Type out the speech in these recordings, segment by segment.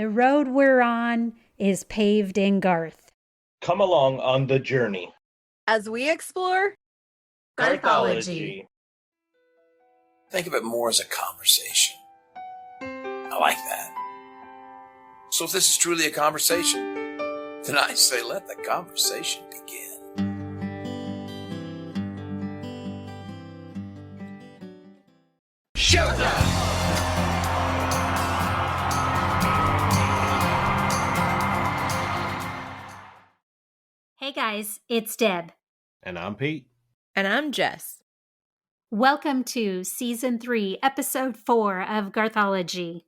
The road we're on is paved in Garth. Come along on the journey. As we explore Garthology. Think of it more as a conversation. I like that. So if this is truly a conversation, then I say let the conversation begin. Showtime! Hey guys, it's Deb. And I'm Pete. And I'm Jess. Welcome to Season 3, Episode 4 of Garthology.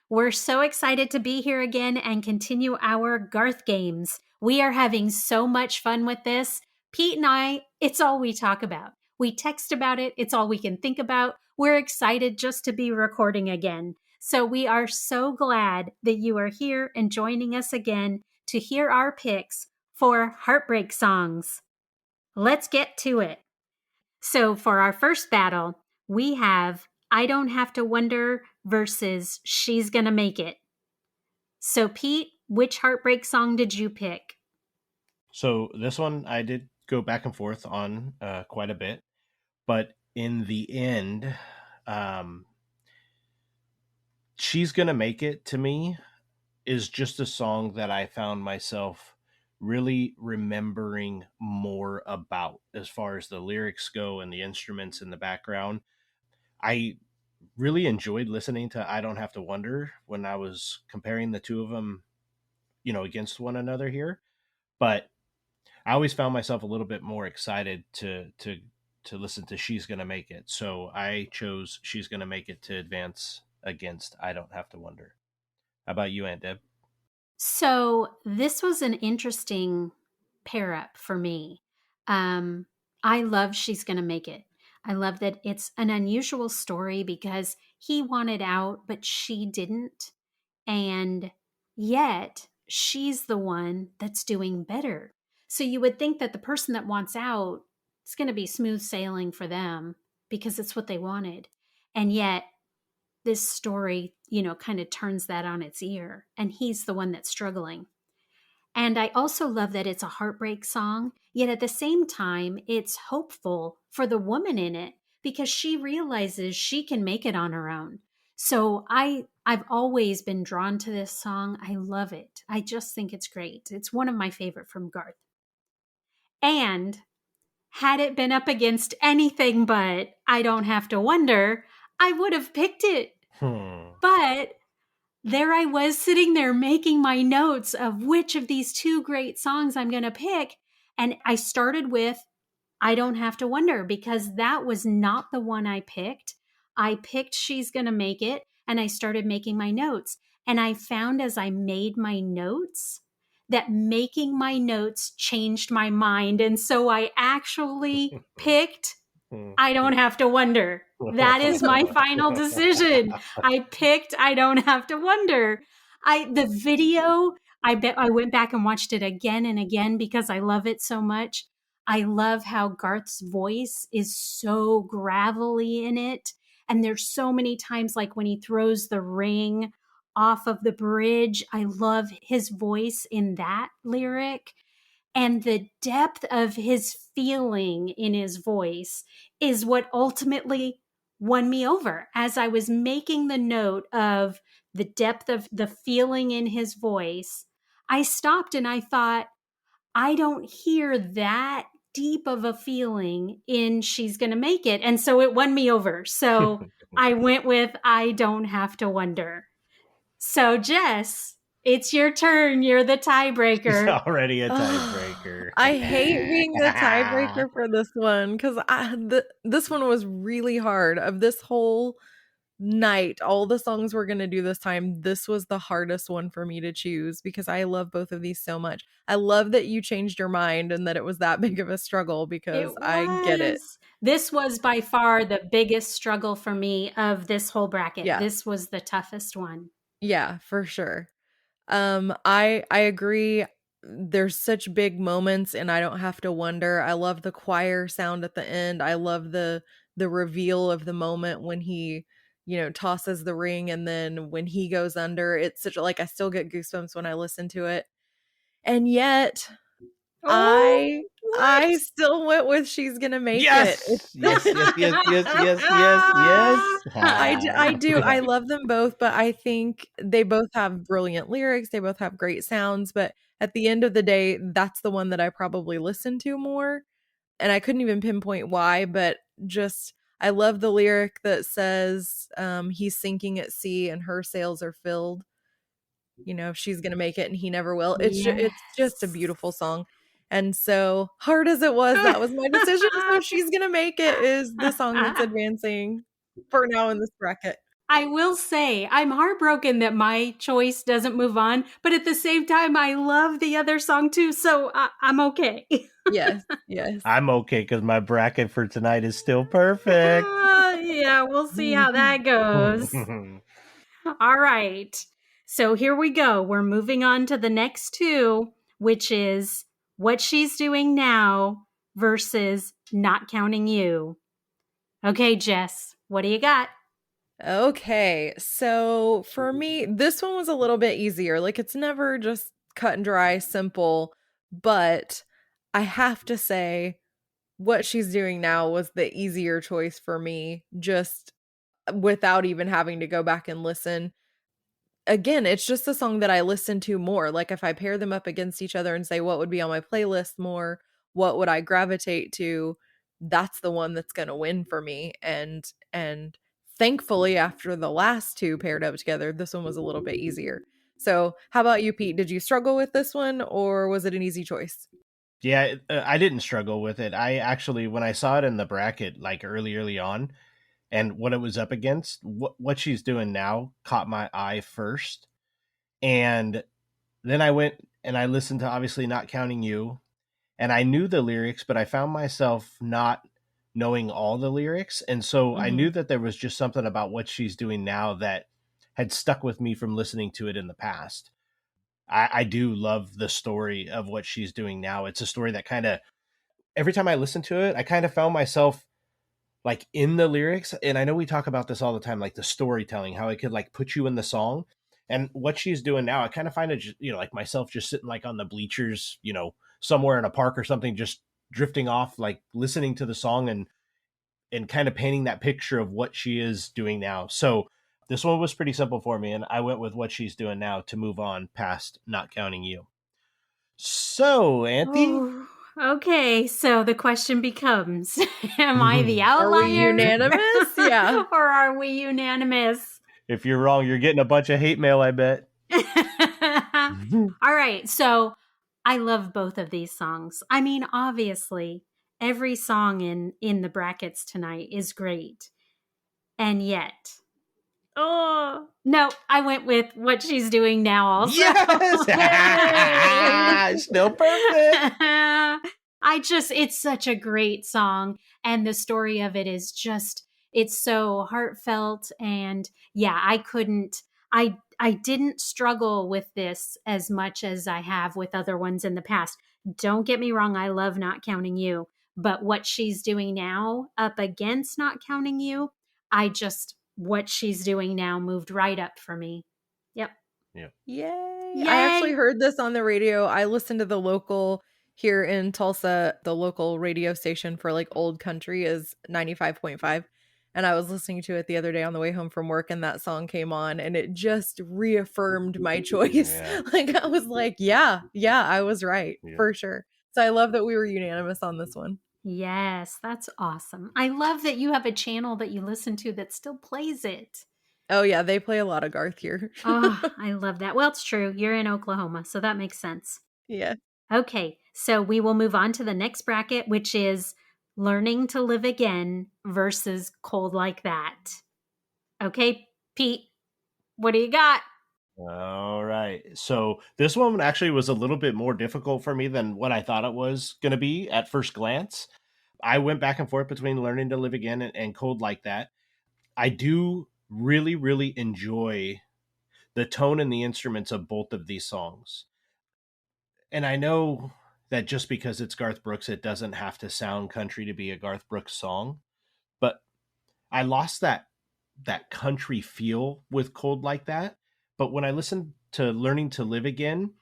We're so excited to be here again and continue our Garth Games. We are having so much fun with this. Pete and I, it's all we talk about. We text about it. It's all we can think about. We're excited just to be recording again. So we are so glad that you are here and joining us again to hear our picks for Heartbreak songs. Let's get to it. So for our first battle, we have I Don't Have to Wonder versus She's Gonna Make It. So Pete, which Heartbreak song did you pick? So this one I did go back and forth on quite a bit, but in the end, She's Gonna Make It to me is just a song that I found myself really remembering more about as far as the lyrics go and the instruments in the background. I really enjoyed listening to I Don't Have to Wonder when I was comparing the two of them, against one another here. But I always found myself a little bit more excited to listen to She's Gonna Make It. So I chose She's Gonna Make It to advance against I Don't Have to Wonder. How about you, Aunt Deb? So this was an interesting pair up for me. I love She's Gonna Make It. I love that it's an unusual story because he wanted out, but she didn't. And yet she's the one that's doing better. So you would think that the person that wants out, it's going to be smooth sailing for them because it's what they wanted. And yet this story, kind of turns that on its ear. And he's the one that's struggling. And I also love that it's a heartbreak song, yet at the same time, it's hopeful for the woman in it because she realizes she can make it on her own. So I've always been drawn to this song. I love it. I just think it's great. It's one of my favorite from Garth. And had it been up against anything but I Don't Have to Wonder, I would have picked it. But there I was sitting there making my notes of which of these two great songs I'm going to pick. And I started with I Don't Have to Wonder because that was not the one I picked. I picked She's Gonna Make It and I started making my notes. And I found as I made my notes that making my notes changed my mind. And so I actually picked I Don't Have to Wonder. That is my final decision. I picked I Don't Have to Wonder. The video, I went back and watched it again and again because I love it so much. I love how Garth's voice is so gravelly in it. And there's so many times like when he throws the ring off of the bridge. I love his voice in that lyric. And the depth of his feeling in his voice is what ultimately won me over. As I was making the note of the depth of the feeling in his voice, I stopped and I thought, I don't hear that deep of a feeling in She's Gonna Make It. And so it won me over. So I went with I Don't Have to Wonder. So Jess, it's your turn. You're the tiebreaker. It's already a tiebreaker. I hate being the tiebreaker for this one because this one was really hard. Of this whole night, all the songs we're going to do this time, this was the hardest one for me to choose because I love both of these so much. I love that you changed your mind and that it was that big of a struggle because I get it. This was by far the biggest struggle for me of this whole bracket. Yeah. This was the toughest one. Yeah, for sure. I agree. There's such big moments and I Don't Have to Wonder. I love the choir sound at the end. I love the reveal of the moment when he tosses the ring, and then when he goes under, it's such like I still get goosebumps when I listen to it. And yet I what? still went with She's Gonna Make It. Yes, yes, yes, yes, yes, yes, yes, yes. I do. I love them both, but I think they both have brilliant lyrics. They both have great sounds, but at the end of the day, that's the one that I probably listen to more. And I couldn't even pinpoint why, but just I love the lyric that says he's sinking at sea and her sails are filled. She's gonna make it and he never will. It's just a beautiful song. And so hard as it was, that was my decision. So She's Gonna Make It is the song that's advancing for now in this bracket. I will say I'm heartbroken that my choice doesn't move on, but at the same time, I love the other song too, so I'm okay. Yes, yes. I'm okay because my bracket for tonight is still perfect. Yeah, we'll see how that goes. All right. So here we go. We're moving on to the next two, which is What She's Doing Now versus Not Counting You. Okay, Jess, what do you got? Okay, so for me, this one was a little bit easier. Like, it's never just cut and dry, simple, but I have to say, What She's Doing Now was the easier choice for me, just without even having to go back and listen. Again, it's just a song that I listen to more. Like, if I pair them up against each other and say, what would be on my playlist more? What would I gravitate to? That's the one that's going to win for me. And thankfully, after the last two paired up together, this one was a little bit easier. So, how about you, Pete? Did you struggle with this one, or was it an easy choice? Yeah, I didn't struggle with it. I actually, when I saw it in the bracket, like early on, and what it was up against, what she's doing now caught my eye first. And then I went and I listened to obviously Not Counting You, and I knew the lyrics, but I found myself not knowing all the lyrics. And so I knew that there was just something about what she's doing now that had stuck with me from listening to it in the past. I do love the story of what she's doing now. It's a story that kind of, every time I listen to it, I kind of found myself like in the lyrics. And I know we talk about this all the time, like the storytelling, how it could like put you in the song. And what she's doing now, I kind of find it, like myself just sitting like on the bleachers, somewhere in a park or something, just drifting off, like listening to the song and kind of painting that picture of what she is doing now. So this one was pretty simple for me, and I went with What She's Doing Now to move on past Not Counting You. So, Auntie? Oh, okay, so the question becomes, am I the outlier? Are we unanimous? Yeah. Or are we unanimous? If you're wrong, you're getting a bunch of hate mail, I bet. All right, so I love both of these songs. I mean, obviously, every song in the brackets tonight is great. And yet, oh, no, I went with What She's Doing Now also. Yes! Still perfect. It's such a great song. And the story of it is just, it's so heartfelt. And yeah, I didn't struggle with this as much as I have with other ones in the past. Don't get me wrong, I love Not Counting You. But What She's Doing Now up against Not Counting You, what she's doing now moved right up for me. Yep. Yeah. Yay. I actually heard this on the radio. I listened to the local here in Tulsa, the local radio station for like old country is 95.5. And I was listening to it the other day on the way home from work, and that song came on, and it just reaffirmed my choice. Yeah. Like, I was like, yeah, I was right, Yeah. for sure. So I love that we were unanimous on this one. Yes, that's awesome. I love that you have a channel that you listen to that still plays it. Oh, yeah, they play a lot of Garth here. Oh, I love that. Well, it's true. You're in Oklahoma, so that makes sense. Yeah. Okay, so we will move on to the next bracket, which is Learning to Live Again versus Cold Like That. Okay, Pete, what do you got? All right. So this one actually was a little bit more difficult for me than what I thought it was going to be at first glance. I went back and forth between Learning to Live Again and Cold Like That. I do really, really enjoy the tone and the instruments of both of these songs. And I know that just because it's Garth Brooks, it doesn't have to sound country to be a Garth Brooks song. But I lost that that country feel with Cold Like That. But when I listen to Learning to Live Again,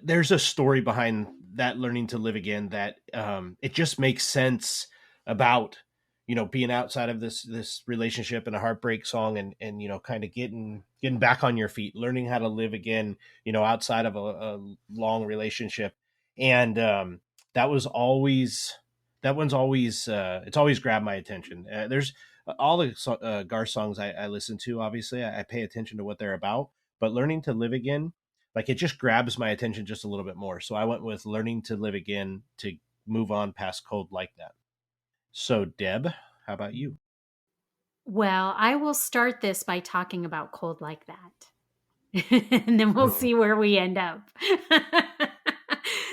there's a story behind that Learning to Live Again that it just makes sense about, being outside of this relationship and a heartbreak song, and kind of getting back on your feet, learning how to live again, outside of a long relationship. And that one's always it's always grabbed my attention. There's all the Garth songs I listen to, obviously I pay attention to what they're about, but Learning to Live Again, like, it just grabs my attention just a little bit more. So I went with Learning to Live Again to move on past Cold Like That. So Deb, how about you? Well, I will start this by talking about Cold Like That. And then we'll see where we end up.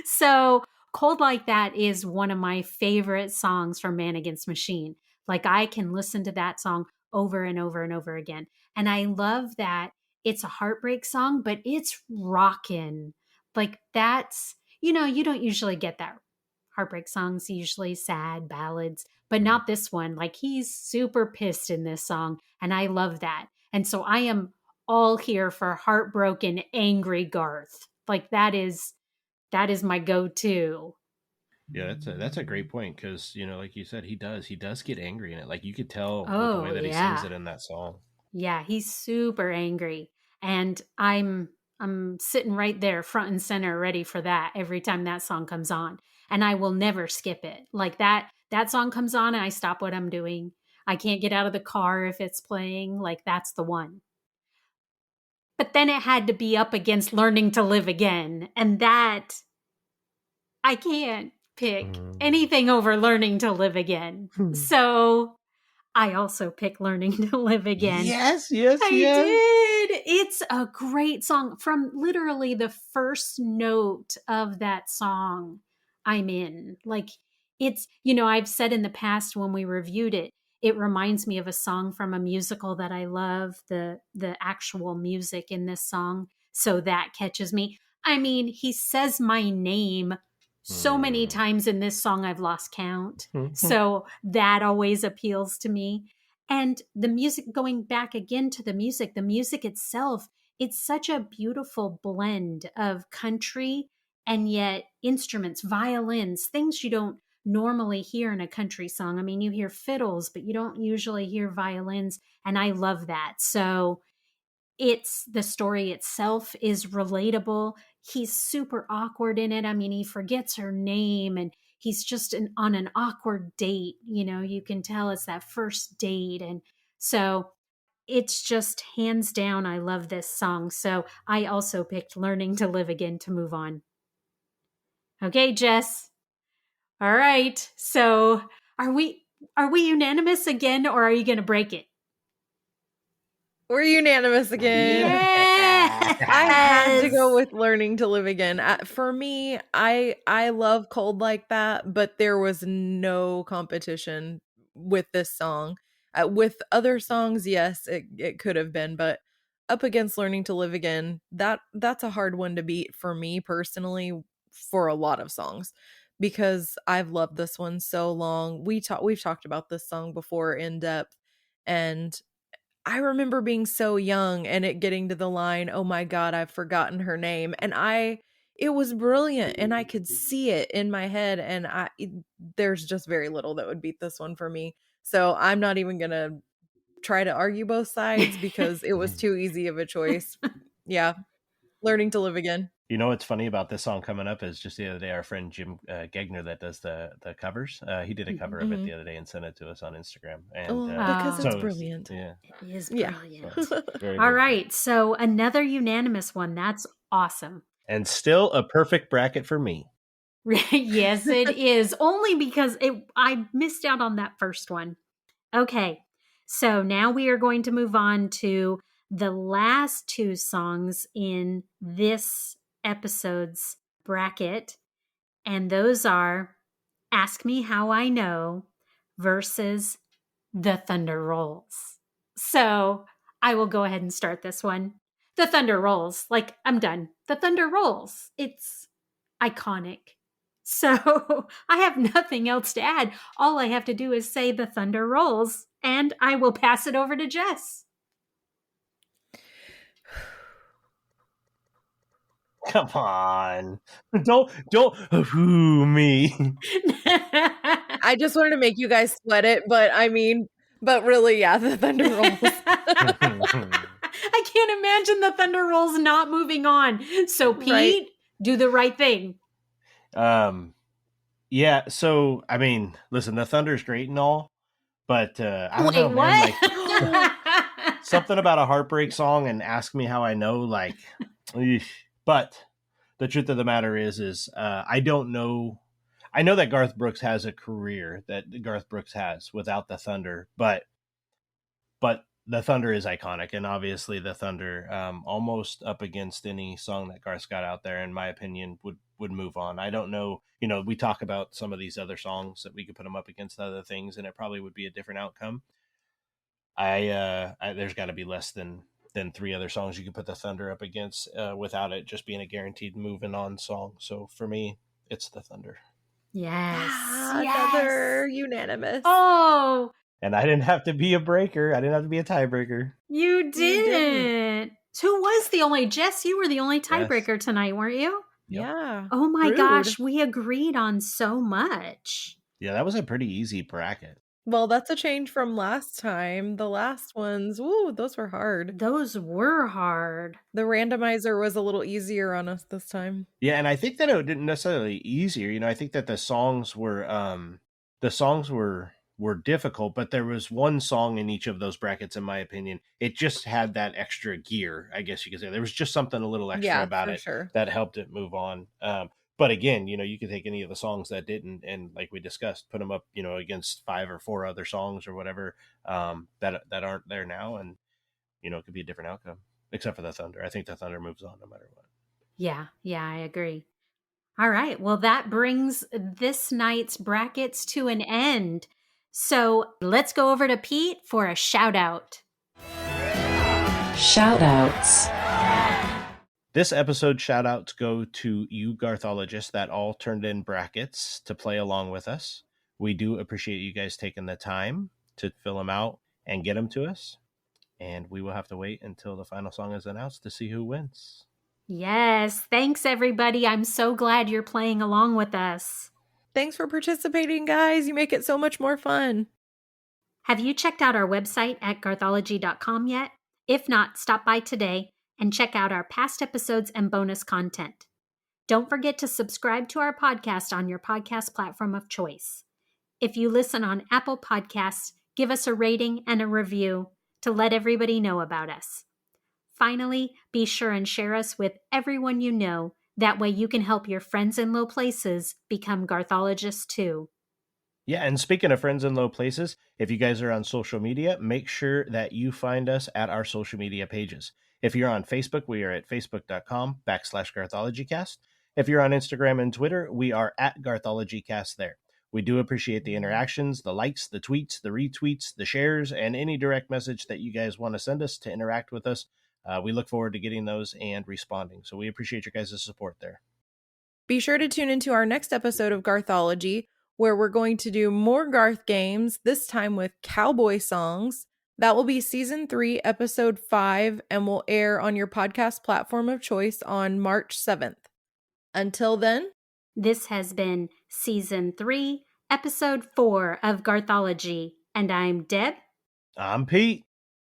So Cold Like That is one of my favorite songs from Man Against Machine. Like, I can listen to that song over and over and over again. And I love that it's a heartbreak song, but it's rockin'. Like, that's, you don't usually get that. Heartbreak songs, usually sad ballads, but not this one. Like, he's super pissed in this song, and I love that. And so I am all here for heartbroken, angry Garth. Like, that is my go-to. Yeah, that's a great point, because like you said, he does get angry in it. Like, you could tell with the Oh, way that he yeah. sings it in that song. Yeah, he's super angry. And I'm sitting right there front and center ready for that every time that song comes on. And I will never skip it. Like, that song comes on and I stop what I'm doing. I can't get out of the car if it's playing. Like, that's the one. But then it had to be up against Learning to Live Again. And that, I can't pick anything over Learning to Live Again. So I also pick Learning to Live Again. Yes. I did. It's a great song. From literally the first note of that song, I'm in. Like, it's, I've said in the past when we reviewed it, it reminds me of a song from a musical that I love, the actual music in this song. So that catches me. I mean, he says my name so many times in this song, I've lost count. So that always appeals to me. And the music, going back again to the music itself, it's such a beautiful blend of country and yet instruments, violins, things you don't normally hear in a country song. I mean, you hear fiddles, but you don't usually hear violins. And I love that. So it's, the story itself is relatable. He's super awkward in it. I mean, he forgets her name and he's just on an awkward date. You can tell it's that first date. And so it's just hands down, I love this song. So I also picked Learning to Live Again to move on. Okay, Jess. All right. So are we unanimous again, or are you going to break it? We're unanimous again. Yes! I had to go with Learning to Live Again. For me, I love Cold Like That, but there was no competition with this song. With other songs, yes, it could have been, but up against Learning to Live Again, that's a hard one to beat for me personally, for a lot of songs, because I've loved this one so long. We've talked about this song before in depth, and I remember being so young and it getting to the line, "Oh my God, I've forgotten her name." And it was brilliant and I could see it in my head. And there's just very little that would beat this one for me. So I'm not even going to try to argue both sides because it was too easy of a choice. Yeah. Learning to Live Again. What's funny about this song coming up is just the other day, our friend Jim Gegner that does the covers, he did a cover of it the other day and sent it to us on Instagram. And because it's so brilliant. It is brilliant. Very All good. right. So another unanimous one. That's awesome. And still a perfect bracket for me. Yes, it is. Only because I missed out on that first one. Okay. So now we are going to move on to the last two songs in this episode's bracket. And those are Ask Me How I Know versus The Thunder Rolls. So I will go ahead and start this one. The Thunder Rolls. Like, I'm done. The Thunder Rolls. It's iconic. So I have nothing else to add. All I have to do is say The Thunder Rolls, And I will pass it over to Jess. Come on. Don't whoo me. I just wanted to make you guys sweat it, but really, yeah, the Thunder Rolls. I can't imagine the Thunder Rolls not moving on. So Pete, Right. do the right thing. Yeah, so I mean, listen, the Thunder's great and all, but I don't know, man. What? Like something about a Heartbreak song and Ask Me How I Know, like, eesh. But the truth of the matter is I don't know. I know that Garth Brooks has a career that Garth Brooks has without the Thunder, but the Thunder is iconic, and obviously the Thunder, almost up against any song that Garth's got out there, in my opinion, would move on. I don't know. You know, we talk about some of these other songs that we could put them up against other things, and it probably would be a different outcome. There's got to be less than 3 other songs you could put the Thunder up against without it just being a guaranteed moving on song. So for me, it's the Thunder. Yes. Another unanimous. Oh, And I didn't have to be a breaker. I didn't have to be a tiebreaker. you didn't. Who was the only? Jess, you were the only tiebreaker tonight, weren't you? Yep. Yeah. Oh my Rude. gosh, we agreed on so much. Yeah, that was a pretty easy bracket. Well, that's a change from last time. The last ones, woo, those were hard. Those were hard. The randomizer was a little easier on us this time. Yeah, and I think that it didn't necessarily easier. You know, I think that the songs were difficult, but there was one song in each of those brackets, in my opinion. It just had that extra gear, I guess you could say. There was just something a little extra about it that helped it move on. But again, you know, you could take any of the songs that didn't, and like we discussed, put them up, you know, against 5 or 4 other songs or whatever that aren't there now, and you know, it could be a different outcome. Except for the Thunder. I think the Thunder moves on no matter what. Yeah, I agree. All right, well, that brings this night's brackets to an end. So let's go over to Pete for a shout out. Shout outs. This episode shout outs go to you Garthologists that all turned in brackets to play along with us. We do appreciate you guys taking the time to fill them out and get them to us. And we will have to wait until the final song is announced to see who wins. Yes, thanks everybody. I'm so glad you're playing along with us. Thanks for participating, guys. You make it so much more fun. Have you checked out our website at garthology.com yet? If not, stop by today and check out our past episodes and bonus content. Don't forget to subscribe to our podcast on your podcast platform of choice. If you listen on Apple Podcasts, give us a rating and a review to let everybody know about us. Finally, be sure and share us with everyone you know. That way you can help your friends in low places become Garthologists too. Yeah, and speaking of friends in low places, if you guys are on social media, make sure that you find us at our social media pages. If you're on Facebook, we are at facebook.com/GarthologyCast. If you're on Instagram and Twitter, we are at GarthologyCast there. We do appreciate the interactions, the likes, the tweets, the retweets, the shares, and any direct message that you guys want to send us to interact with us. We look forward to getting those and responding. So we appreciate your guys' support there. Be sure to tune into our next episode of Garthology, where we're going to do more Garth Games, this time with cowboy songs. That will be Season 3, Episode 5, and will air on your podcast platform of choice on March 7th. Until then, this has been Season 3, Episode 4 of Garthology, and I'm Deb. I'm Pete.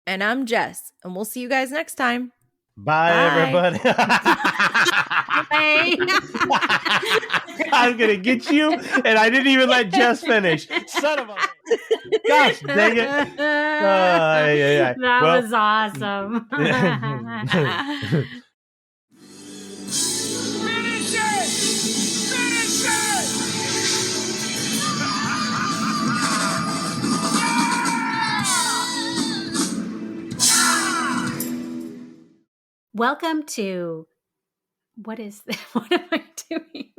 And I'm Jess, and we'll see you guys next time. Bye. Everybody. Bye. I'm going to get you, and I didn't even let Jess finish. Son of a... Gosh, dang it. That was awesome. Finish it! Finish it! Welcome to... What is this? What am I doing?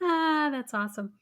That's awesome.